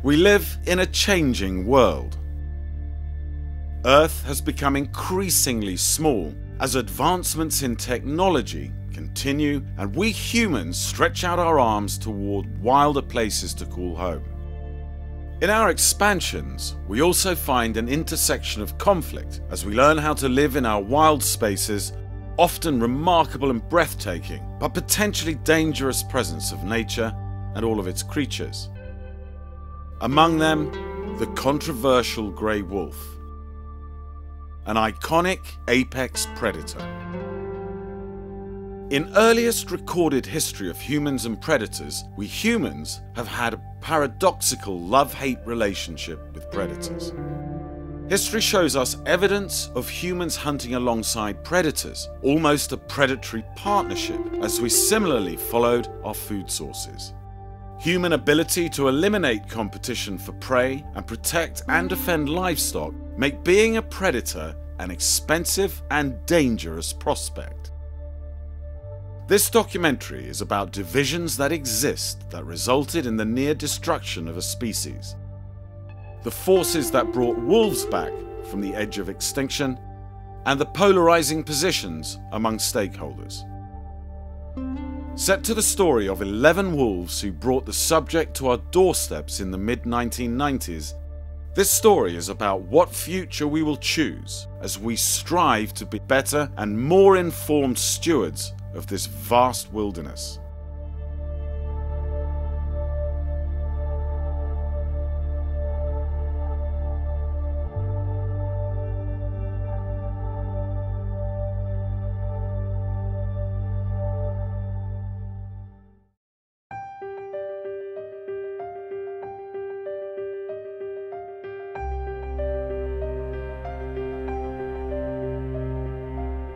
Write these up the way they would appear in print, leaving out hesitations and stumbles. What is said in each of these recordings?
We live in a changing world. Earth has become increasingly small as advancements in technology continue and we humans stretch out our arms toward wilder places to call home. In our expansions, we also find an intersection of conflict as we learn how to live in our wild spaces, often remarkable and breathtaking, but potentially dangerous presence of nature and all of its creatures. Among them, the controversial grey wolf, an iconic apex predator. In earliest recorded history of humans and predators, we humans have had a paradoxical love-hate relationship with predators. History shows us evidence of humans hunting alongside predators, almost a predatory partnership, as we similarly followed our food sources. Human ability to eliminate competition for prey and protect and defend livestock make being a predator an expensive and dangerous prospect. This documentary is about divisions that exist that resulted in the near destruction of a species, the forces that brought wolves back from the edge of extinction, and the polarizing positions among stakeholders. Set to the story of 11 wolves who brought the subject to our doorsteps in the mid-1990s, this story is about what future we will choose as we strive to be better and more informed stewards of this vast wilderness.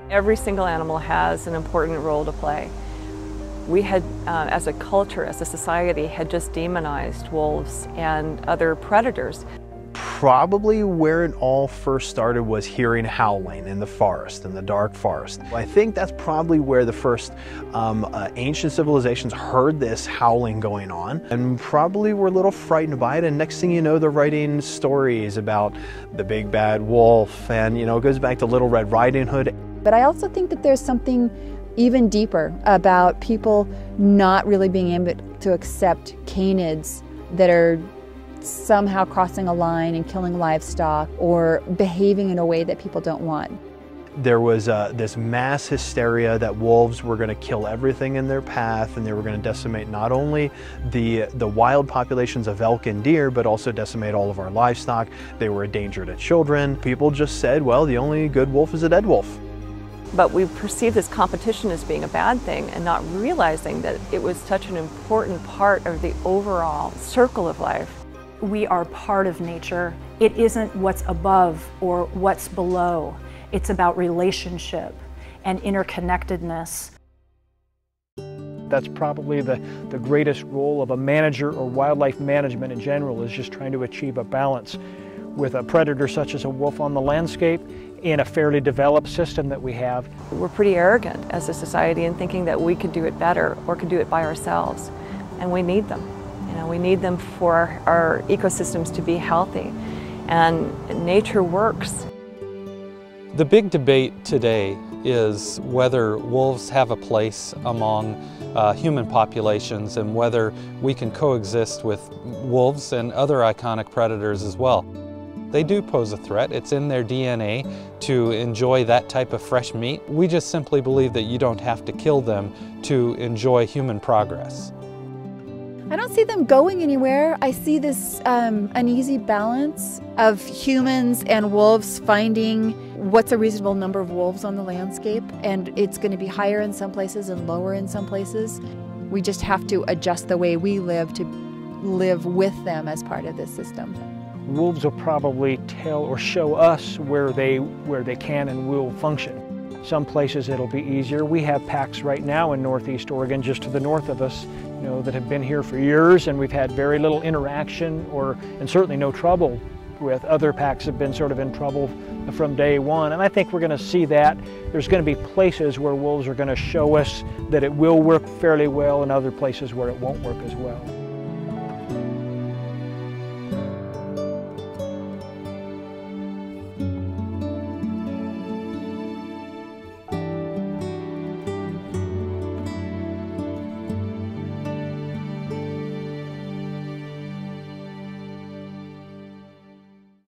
Every single animal has an important role to play. We had, as a culture, as a society, had just demonized wolves and other predators. Probably where it all first started was hearing howling in the forest, in the dark forest. I think that's probably where the first ancient civilizations heard this howling going on and probably were a little frightened by it, and next thing you know they're writing stories about the big bad wolf, and it goes back to Little Red Riding Hood. But I also think that there's something even deeper about people not really being able to accept canids that are somehow crossing a line and killing livestock or behaving in a way that people don't want. There was this mass hysteria that wolves were going to kill everything in their path, and they were going to decimate not only the wild populations of elk and deer, but also decimate all of our livestock. They were a danger to children. People just said, well, the only good wolf is a dead wolf. But we perceive this competition as being a bad thing and not realizing that it was such an important part of the overall circle of life. We are part of nature. It isn't what's above or what's below. It's about relationship and interconnectedness. That's probably the greatest role of a manager or wildlife management in general, is just trying to achieve a balance with a predator such as a wolf on the landscape in a fairly developed system that we have. We're pretty arrogant as a society in thinking that we could do it better or could do it by ourselves, and we need them. We need them for our ecosystems to be healthy, and nature works. The big debate today is whether wolves have a place among human populations and whether we can coexist with wolves and other iconic predators as well. They do pose a threat. It's in their DNA to enjoy that type of fresh meat. We just simply believe that you don't have to kill them to enjoy human progress. I don't see them going anywhere. I see this uneasy balance of humans and wolves finding what's a reasonable number of wolves on the landscape, and it's going to be higher in some places and lower in some places. We just have to adjust the way we live to live with them as part of this system. Wolves will probably tell or show us where they can and will function. Some places it'll be easier. We have packs right now in Northeast Oregon, just to the north of us, that have been here for years, and we've had very little interaction and certainly no trouble with. Other packs have been sort of in trouble from day one, and I think we're going to see that. There's going to be places where wolves are going to show us that it will work fairly well and other places where it won't work as well.